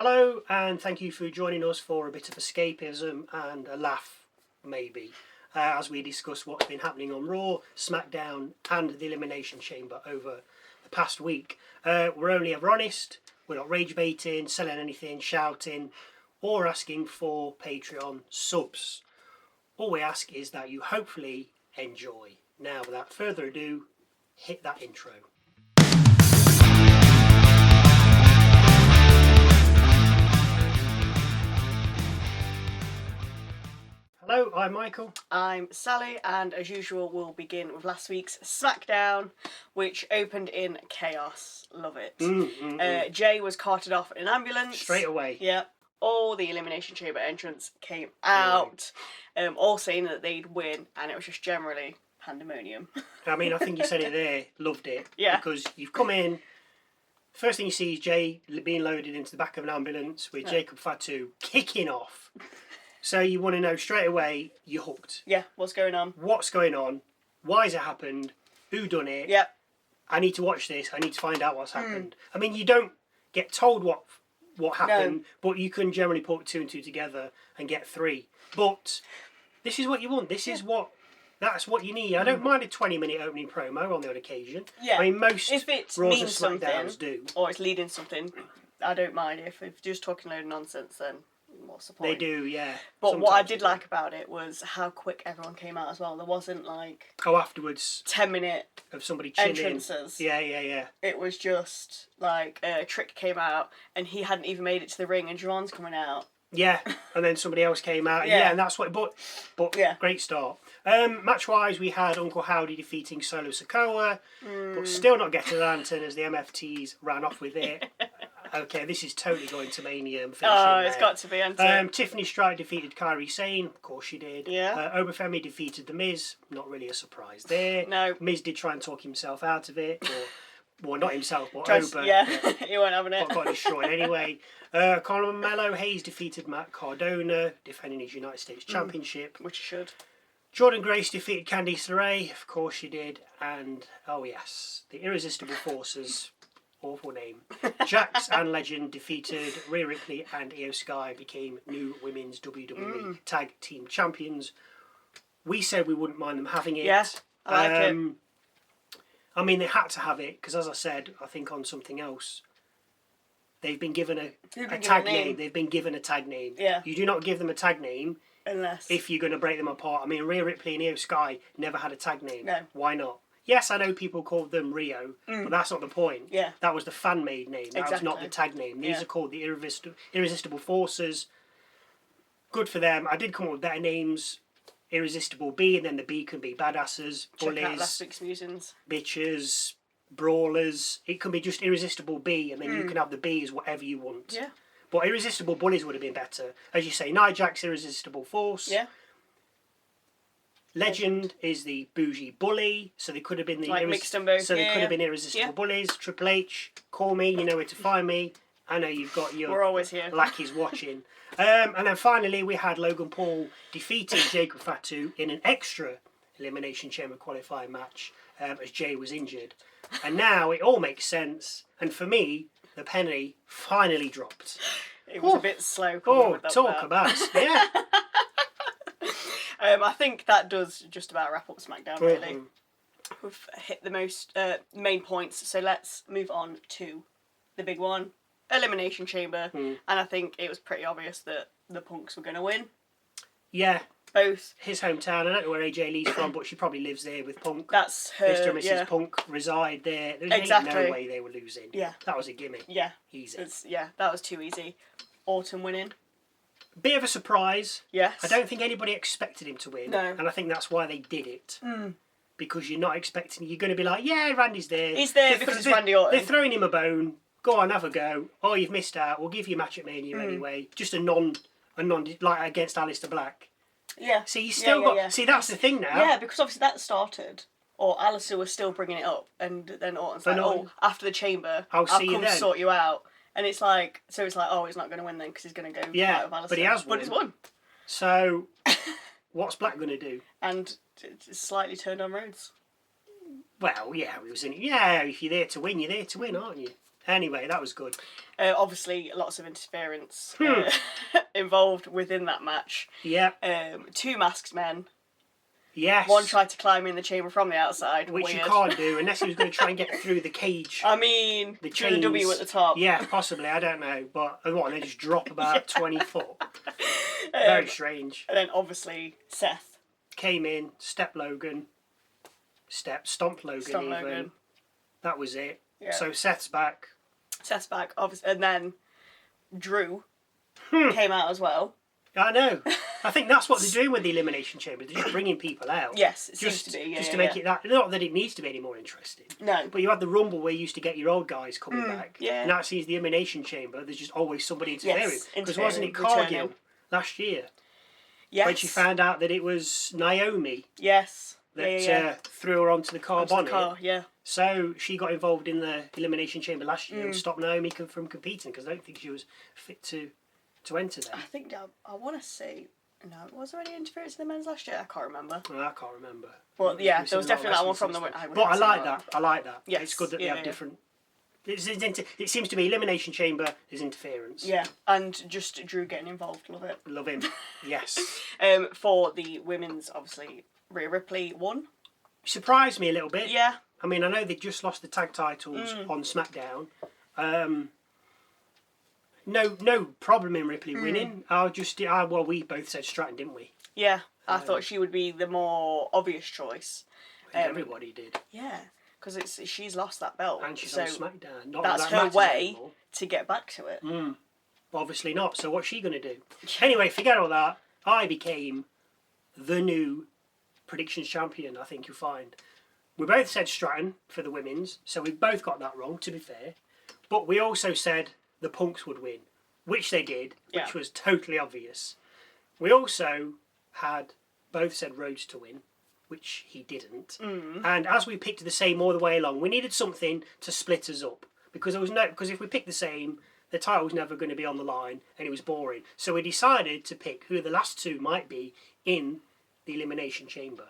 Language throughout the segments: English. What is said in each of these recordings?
Hello, and thank you for joining us for a bit of escapism and a laugh, maybe, as we discuss what's been happening on Raw, SmackDown, and the Elimination Chamber over the past week. We're only ever honest, we're not rage baiting, selling anything, shouting, or asking for Patreon subs. All we ask is that you hopefully enjoy. Now, without further ado, hit that intro. Hello, I'm Michael. I'm Sally, and as usual, we'll begin with last week's SmackDown, which opened in chaos. Love it. Jey was carted off in an ambulance. Straight away. Yeah. All the Elimination Chamber entrants came out, all saying that they'd win, and it was just generally pandemonium. I mean, I think you said it there. Loved it. Yeah. Because you've come in. First thing you see is Jey being loaded into the back of an ambulance with Jacob Fatu kicking off. So you want to know straight away, you're hooked. Yeah, what's going on? What's going on? Why has it happened? Who done it? Yeah. I need to watch this. I need to find out what's happened. I mean, you don't get told what happened, but you can generally put two and two together and get three. But this is what you want. This is that's what you need. I don't mind a 20-minute opening promo on the odd occasion. Yeah. I mean, most if it Raws means and SmackDowns something, do. or it's leading something, I don't mind. If you're just talking a load of nonsense, then what's the point? They do, yeah. But Sometimes what I did like about it was how quick everyone came out as well. There wasn't like afterwards 10-minute of somebody chilling. entrances. Yeah. It was just like Trick came out and he hadn't even made it to the ring, and Duran's coming out. Yeah, and then somebody else came out. Yeah. And that's what. But yeah. Great start. Match-wise, we had Uncle Howdy defeating Solo Sikoa, but still not getting the lantern as the MFTs ran off with it. Okay, this is totally going to Mania and finishing there. It's got to be, hasn't it? Tiffany Stratton defeated Kairi Sane. Of course she did. Yeah. Oba Femi defeated The Miz. Not really a surprise there. No. Miz did try and talk himself out of it. Well, not himself, but Just, Oba. yeah. He wasn't having it. Got destroyed anyway. Carmelo Hayes defeated Matt Cardona, defending his United States Championship. Which you should. Jordan Grace defeated Candice LeRae. Of course she did. And, oh yes, the Irresistible Forces. Awful name. Jax and Legend defeated Rhea Ripley, and Io Sky became new women's WWE Tag Team Champions. We said we wouldn't mind them having it. Yeah, I like it. I mean, they had to have it because, as I said, I think on something else, they've been given a tag name. They've been given a tag name. Yeah. You do not give them a tag name unless if you're going to break them apart. I mean, Rhea Ripley and Io Sky never had a tag name. No. Why not? Yes, I know people called them Rio, but that's not the point. Yeah. That was the fan-made name. That was not the tag name. These are called the Irresistible Forces. Good for them. I did come up with better names. Irresistible B, and then the B can be badasses, bullies, check out last week's musings. Bitches, brawlers. It can be just Irresistible B, and then you can have the B as whatever you want. Yeah. But Irresistible Bullies would have been better. As you say, Nia Jax, Irresistible Force. Yeah. Legend is the bougie bully, so they could have been the mixed them both. So they could have been Irresistible Bullies. Triple H, call me, you know where to find me. I know you've got your We're always here. lackeys watching. And then finally we had Logan Paul defeating Jacob Fatu in an extra Elimination Chamber qualifying match as Jey was injured. And now it all makes sense. And for me, the penny finally dropped. It was a bit slow. Talk about yeah. I think that does just about wrap up SmackDown, really. We've hit the most main points, so let's move on to the big one, Elimination Chamber. And I think it was pretty obvious that the Punks were going to win. Yeah. Both. His hometown. I don't know where AJ Lee's from, but she probably lives there with Punk. That's her. Mr. and Mrs. Punk reside there. There's no way they were losing. Yeah. That was a gimmick. Yeah. Easy. That was too easy. Autumn winning. Bit of a surprise. Yes. I don't think anybody expected him to win. No. And I think that's why they did it. Because you're not expecting... You're going to be like, yeah, Randy's there. He's there because it's Randy Orton. They're throwing him a bone. Go on, have a go. Oh, you've missed out. We'll give you a match at Mania anyway. Just a non like against Aleister Black. Yeah. See, you still got... Yeah. See, that's the thing now. Yeah, because obviously that started... Or Aleister was still bringing it up. And then Orton's like, after the Chamber, I'll come sort you out. And it's like, oh, he's not going to win then because he's going to go fight with Aleister. But he has won. But he's won. So, what's Black going to do? And it's slightly turned on Rhodes. Well, yeah, we was in. Yeah, if you're there to win, you're there to win, aren't you? Anyway, that was good. Obviously, lots of interference involved within that match. Yeah. 2 masked men. Yes. One tried to climb in the chamber from the outside. Which Weird. you can't do unless he was going to try and get through the cage. I mean, the through the W at the top. Yeah, possibly. I don't know. But what, and they just drop about 20 foot. Very strange. And then, obviously, Seth. Came in, stomped Logan even. That was it. Yeah. So Seth's back. Seth's back, obviously. And then Drew came out as well. I know. I think that's what they're doing with the Elimination Chamber. They're just bringing people out. Yes, it seems to be. Yeah, just to make it that... Not that it needs to be any more interesting. No. But you had the Rumble where you used to get your old guys coming back. Yeah. Now it sees the Elimination Chamber. There's just always somebody interfering. Yes, because wasn't it Cargill returning. last year? Yes. When she found out that it was Naomi Yes. that threw her onto the car bonnet. Yeah. So she got involved in the Elimination Chamber last year and stopped Naomi from competing because I don't think she was fit to enter there. I think I want to say... No, was there any interference in the men's last year? I can't remember. Well, I can't remember. But yeah, there was definitely that one from the... But I like that. I like that. Yes. It's good that they have different... It seems to be Elimination Chamber is interference. Yeah, and just Drew getting involved. Love it. Love him. Yes. For the women's, obviously, Rhea Ripley won. Surprised me a little bit. Yeah. I mean, I know they just lost the tag titles on SmackDown. No problem in Ripley winning. We both said Stratton, didn't we? Yeah, I thought she would be the more obvious choice. Everybody did. Yeah, because she's lost that belt. And she's on SmackDown. Not that's that her way anymore. To get back to it. Obviously not. So what's she going to do? Anyway, forget all that. I became the new predictions champion, I think you'll find. We both said Stratton for the women's, so we both got that wrong, to be fair. But we also said the Punks would win, which they did, which was totally obvious. We also had both said Rhodes to win, which he didn't. And as we picked the same all the way along, we needed something to split us up. Because if we picked the same, the title was never going to be on the line, and it was boring. So we decided to pick who the last two might be in the Elimination Chamber.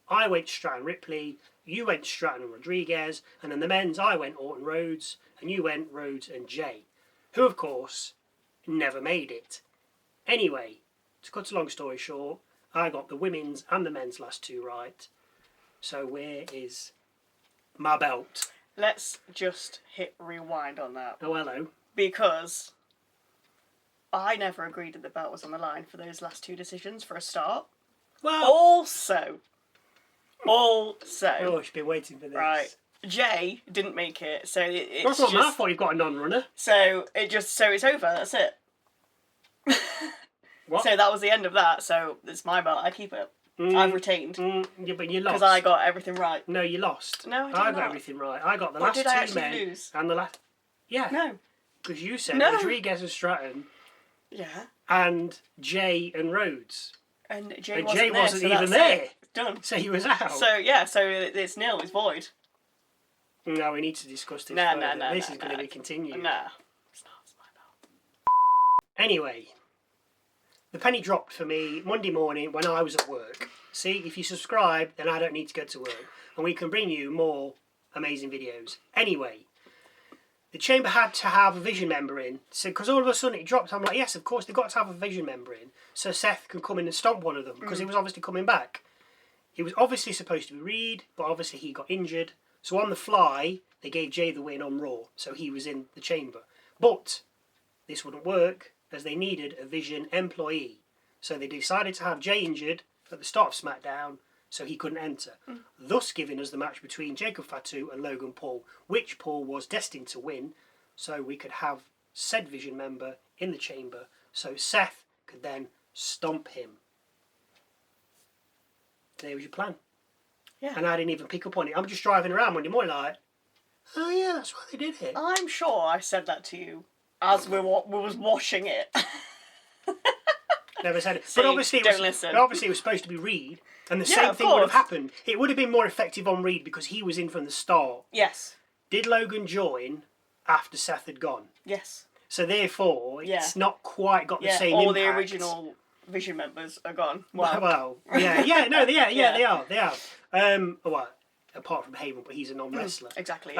I went Stratton Ripley, you went Stratton and Rodriguez, and then the men's I went Orton Rhodes, and you went Rhodes and Jey, who of course never made it. Anyway, to cut a long story short, I got the women's and the men's last two right. So where is my belt? Let's just hit rewind on that. Oh, hello. Because I never agreed that the belt was on the line for those last two decisions for a start. Well, Also, oh, she's been waiting for this. Right, Jey didn't make it, so it's That's not my fault. You've got a non-runner. So it's over. That's it. What? So that was the end of that. So it's my belt. I keep it. I've retained. Yeah, but you lost. Because I got everything right. No, you lost. No, I got not. everything right. I got the What last did I two actually men lose? and the last. Yeah. No. Because you said No. Rodriguez and Stratton. Yeah. And Jey and Rhodes. And Jey And wasn't, Jey wasn't there, so even that's there. it. Done. So he was out. So yeah, so it's nil. It's void. No, we need to discuss this No, further. no, This no, is going to no. be continued. Nah. It's not. It's my belt. Anyway, the penny dropped for me Monday morning when I was at work. See, if you subscribe, then I don't need to go to work. And we can bring you more amazing videos. Anyway, the chamber had to have a Vision member in. So, because all of a sudden it dropped, I'm like, yes, of course, they've got to have a Vision member in. So Seth can come in and stomp one of them, because he was obviously coming back. He was obviously supposed to be Reed, but obviously he got injured. So on the fly, they gave Jey the win on Raw. So he was in the chamber. But this wouldn't work, as they needed a Vision employee. So they decided to have Jey injured at the start of SmackDown, so he couldn't enter. Thus giving us the match between Jacob Fatu and Logan Paul, which Paul was destined to win, so we could have said Vision member in the chamber, so Seth could then stomp him. There was your plan. Yeah. And I didn't even pick up on it. I'm just driving around Monday morning like, oh yeah, that's why they did it. I'm sure I said that to you as we was washing it. Never said it. See, but obviously it was supposed to be Reed, and the same thing would have happened. It would have been more effective on Reed because he was in from the start. Yes. Did Logan join after Seth had gone? Yes. So therefore, it's not quite got the same all impact. the original Vision members are gone. Wow. Well, they are. Well, apart from Heyman, but he's a non-wrestler. Exactly.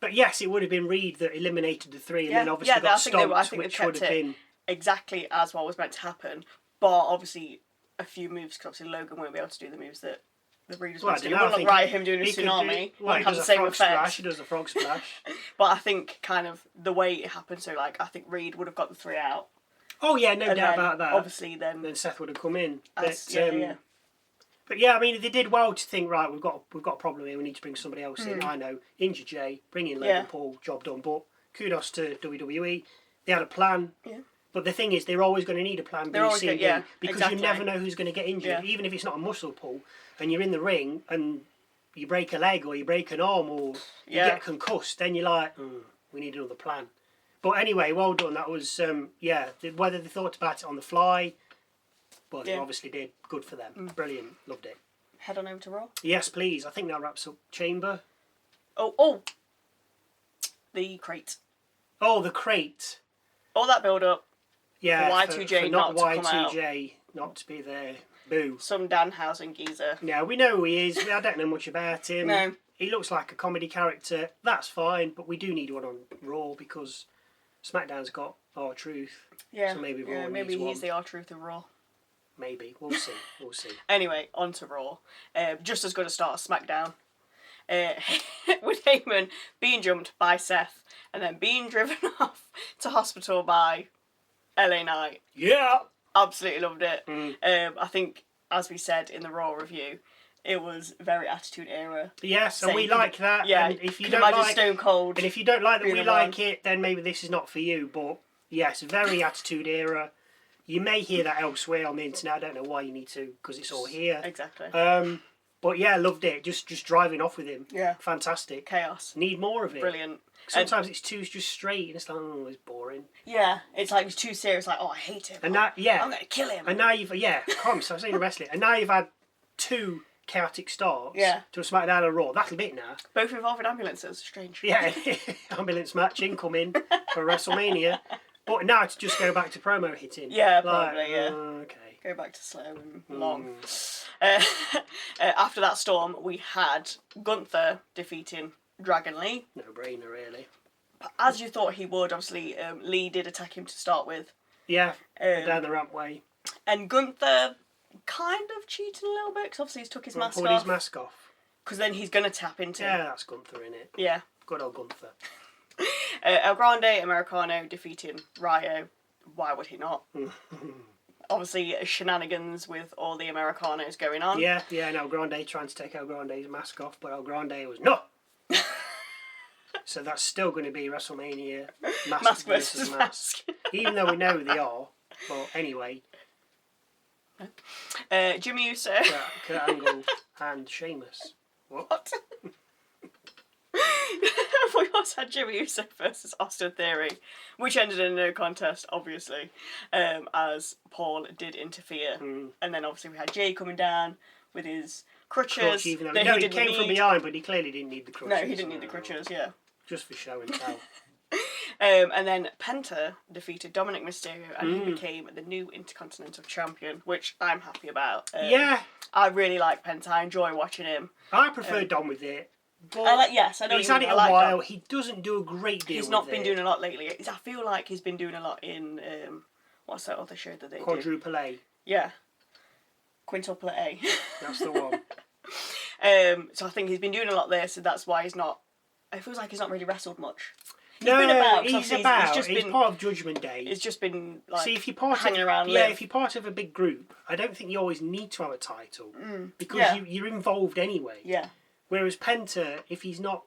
But yes, it would have been Reed that eliminated the three, and then obviously got I stomped, think which they would kept have it been exactly as what was meant to happen. But obviously, a few moves, because obviously Logan won't be able to do the moves that the Reed was meant to do. It wouldn't look right him doing a tsunami. Well, he does a frog splash. He does a frog splash. But I think kind of the way it happened, so like I think Reed would have got the three out. Oh yeah, no doubt about that. Obviously, then Seth would have come in. But yeah, I mean, they did well to think, right, we've got a problem here. We need to bring somebody else in. I know, injure Jey, bring in Logan Paul, job done. But kudos to WWE. They had a plan. Yeah. But the thing is, they're always going to need a plan B, C, D, because you never know who's going to get injured. Even if it's not a muscle pull, and you're in the ring and you break a leg or you break an arm or you get concussed, then you're like, we need another plan. But anyway, well done. That was, whether they thought about it on the fly, well, they obviously did. Good for them. Brilliant. Loved it. Head on over to Raw. Yes, please. I think that wraps up Chamber. Oh. The crate. Oh, the crate. All that build-up. Yeah, Y2J for not to Y2J come out. Not to be there. Boo. Some Danhausen geezer. Yeah, we know who he is. I don't know much about him. No. He looks like a comedy character. That's fine, but we do need one on Raw because SmackDown's got R-Truth. Yeah. So maybe Raw maybe needs he's one. the R-Truth of Raw. Maybe. We'll see. We'll see. Anyway, on to Raw. Just as good a start as SmackDown. With Heyman being jumped by Seth and then being driven off to hospital by LA Knight. Yeah! Absolutely loved it. I think, as we said in the Raw review, it was very Attitude Era. Yes, and we like that. Yeah, and if you can don't imagine like Stone Cold. And if you don't like that we like it, then maybe this is not for you. But yes, very Attitude Era. You may hear that elsewhere on the internet. I don't know why you need to, because it's all here. Exactly. But yeah, loved it. Just driving off with him. Yeah. Fantastic. Chaos. Need more of it. Brilliant. Sometimes it's too just straight and it's like, oh, it's boring. Yeah, it's like, it's too serious, like, oh, I hate him. And now, yeah. I'm going to kill him. And now you've, so I've seen wrestling. And now you've had two chaotic starts to a SmackDown and Raw. That's a bit now. Both involving ambulances. Strange. Yeah, ambulance match incoming for WrestleMania. But now to just go back to promo hitting. Yeah, probably, yeah. Okay. Go back to slow and long. After that storm, we had Gunther defeating Dragon Lee. No brainer, really. As you thought he would, obviously, Lee did attack him to start with. Yeah, down the rampway. And Gunther kind of cheated a little bit, because obviously he's took his mask off. Pulled his mask off. Because then he's going to tap into... Yeah, that's Gunther, innit? Yeah. Good old Gunther. El Grande Americano defeating Ryo. Why would he not? Obviously, shenanigans with all the Americanos going on. Yeah, and El Grande trying to take El Grande's mask off, but El Grande was no. So that's still going to be WrestleMania mask versus mask. Even though we know who they are. Well, anyway. Jimmy Uso. Kurt Angle and Sheamus. What? We also had Jimmy Uso versus Austin Theory, which ended in a no contest, obviously, as Paul did interfere. And then obviously we had Jey coming down with his crutches. He came from behind, but he clearly didn't need the crutches. No, he didn't need the crutches, yeah. Just for show and tell. And then Penta defeated Dominik Mysterio and he became the new Intercontinental Champion, which I'm happy about. I really like Penta. I enjoy watching him. I prefer Dom with it. But I know he's had it a while. Dom. He doesn't do a great deal. He's not been doing a lot lately. I feel like he's been doing a lot in what's that other show that they Quadruple A. Yeah, Quintuple A. That's the one. So I think he's been doing a lot there. So that's why he's not. It feels like he's not really wrestled much. He's part of Judgment Day. It's just been like if you're part hanging around. If you're part of a big group, I don't think you always need to have a title because you're involved anyway. Yeah. Whereas Penta, if he's not,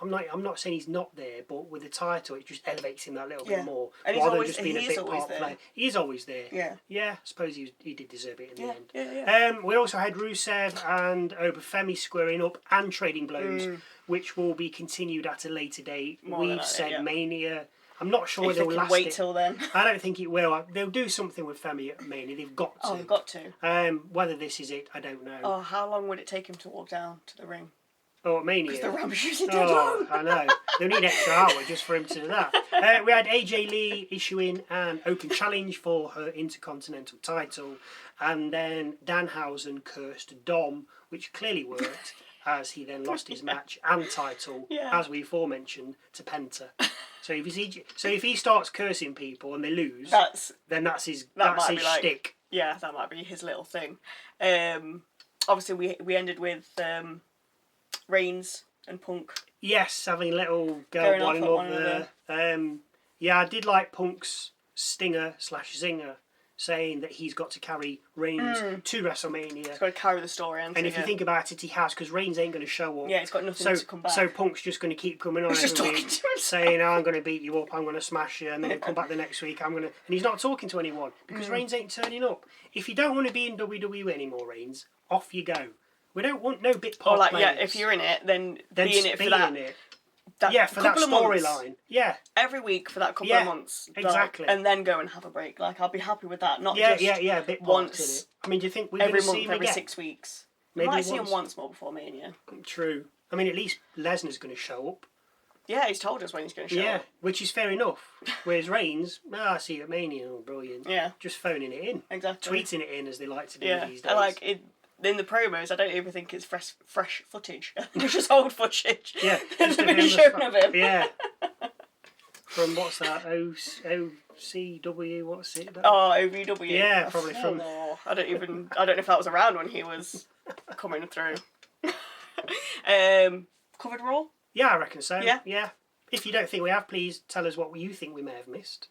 I'm not saying he's not there, but with the title, it just elevates him that little bit more. And rather than just being a big part player. He is always there. Yeah. Yeah, I suppose he did deserve it in the end. Yeah. We also had Rusev and Oba Femi squaring up and trading blows, which will be continued at a later date. We've said Mania. I'm not sure if they'll they can last wait till then. I don't think it will. They'll do something with Femi at Mania. They've got to. Oh, they've got to. Whether this is it, I don't know. Oh, how long would it take him to walk down to the ring? Oh, Mania. Because the ramp's usually dead long. I know. They'll need an extra hour just for him to do that. We had AJ Lee issuing an open challenge for her Intercontinental title. And then Danhausen cursed Dom, which clearly worked. as he then lost his match and title, as we aforementioned, to Penta. So if he starts cursing people and they lose, then that's his shtick. Yeah, that might be his little thing. Obviously, we ended with Reigns and Punk. Yes, having a little go at one another. Yeah, I did like Punk's stinger/zinger, saying that he's got to carry Reigns to WrestleMania. He's got to carry the story. And if you think about it, he has, because Reigns ain't going to show up. Yeah, he's got nothing to come back. So Punk's just going to keep coming on every week, saying, I'm going to beat you up, I'm going to smash you, and then he'll come back the next week, and he's not talking to anyone, because Reigns ain't turning up. If you don't want to be in WWE anymore, Reigns, off you go. We don't want no bit part players. Yeah, if you're in it, then be in it for that. For that storyline. Yeah. Every week for that couple of months. Exactly. And then go and have a break. Like, I'll be happy with that. Not just a bit once. In it. I mean, do you think we're every going to see month, him every again? 6 weeks. Maybe we might see him once more before Mania. True. I mean, at least Lesnar's going to show up. Yeah, he's told us when he's going to show up. Yeah, which is fair enough. Whereas Reigns, I see you at Mania. Oh, brilliant. Yeah. Just phoning it in. Exactly. Tweeting it in, as they like to do these days. I like it. In the promos, I don't even think it's fresh footage. It's just old footage. Yeah. Just a video showing of him. Yeah. From what's that? OCW? What's it? OVW. Yeah, probably from. I don't know if that was around when he was coming through. Covered Raw? Yeah, I reckon so. Yeah. If you don't think we have, please tell us what you think we may have missed.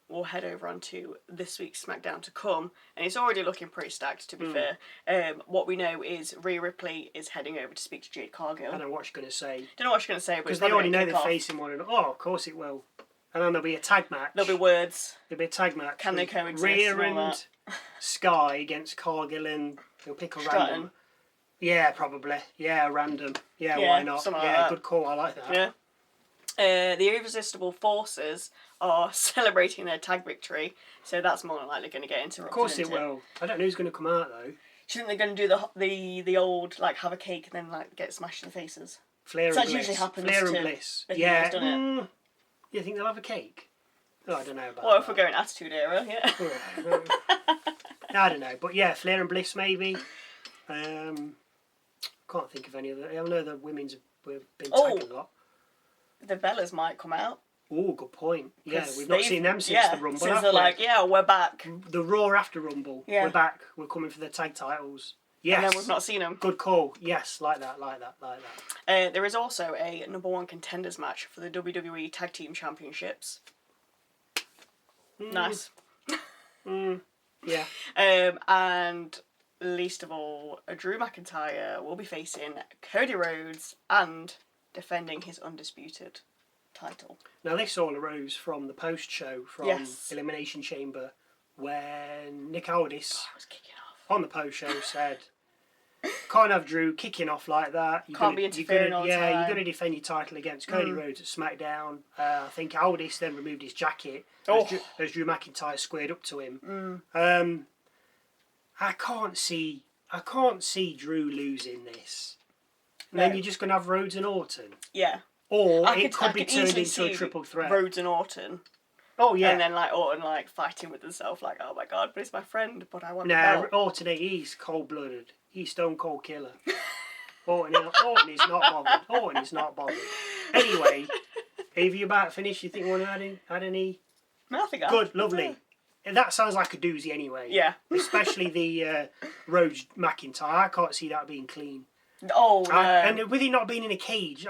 We'll head over onto this week's SmackDown to come, and it's already looking pretty stacked, to be fair. What we know is Rhea Ripley is heading over to speak to Jade Cargill. I don't know what she's going to say. Don't know what she's going to say, because they already know they're facing one another. Oh, of course it will. And then there'll be a tag match. There'll be words. There'll be a tag match. Can they coexist? Rhea and Sky against Cargill, and they'll pick a random. Yeah, probably. Yeah, random. Yeah, why not? Like good call. I like that. Yeah. The Irresistible Forces are celebrating their tag victory, so that's more than likely going to get interrupted. Of course it will. I don't know who's going to come out though. Do you think they're going to do the old, like, have a cake and then, like, get smashed in the faces? Flair and Bliss. That usually happens. Flair and Bliss. Yeah. Done it. You think they'll have a cake? Oh, I don't know about that. Well, if we're going Attitude Era, yeah. I don't know, but yeah, Flair and Bliss maybe. Can't think of any other. I know the women's have been tagged a lot. The Bellas might come out. Oh, good point. Yeah, we've not seen them since the Rumble. Since they're like, we're back. The Raw after Rumble, we're back. We're coming for the tag titles. Yes. And then we've not seen them. Good call. Yes, like that. There is also a number one contenders match for the WWE Tag Team Championships. Nice. Yeah. And least of all, Drew McIntyre will be facing Cody Rhodes and defending his undisputed title. Now this all arose from the post show from Elimination Chamber, when Nick Aldis on the post show said, "Can't have Drew kicking off like that. Can't be interfering all the time. You're going to defend your title against Cody Rhodes at SmackDown." I think Aldis then removed his jacket as Drew McIntyre squared up to him. I can't see Drew losing this. And then you're just going to have Rhodes and Orton. Yeah. Or it could be turned into a triple threat. Rhodes and Orton. Oh, yeah. And then, like, Orton, like, fighting with himself, like, oh my god, but he's my friend, but I want the belt. No, Orton, he's cold-blooded. He's stone cold killer. Orton is not bothered. Orton is not bothered. Anyway, if you're about finished, you think you want to add any? No, I think good, lovely. That sounds like a doozy anyway. Yeah. Especially the Rhodes McIntyre. I can't see that being clean. Oh, no. And with it not being in a cage,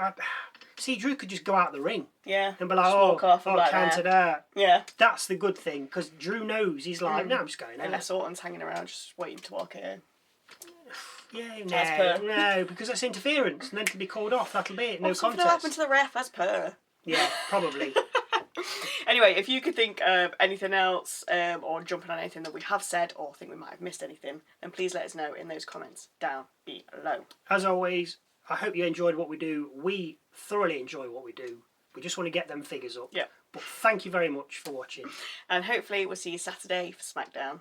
see, Drew could just go out the ring. Yeah. And be like, counter that. Yeah. That's the good thing, because Drew knows. He's like, no, I'm just going out. Unless Orton's hanging around just waiting to walk in. Yeah, no, because that's interference, and then to be called off, that'll be it, no contest. Something happened to the ref, as per. Yeah, probably. Anyway, if you could think of anything else, or jumping on anything that we have said, or think we might have missed anything, then please let us know in those comments down below. As always, I hope you enjoyed what we do. We thoroughly enjoy what we do. We just want to get them figures up. Yeah. But thank you very much for watching. And hopefully we'll see you Saturday for SmackDown.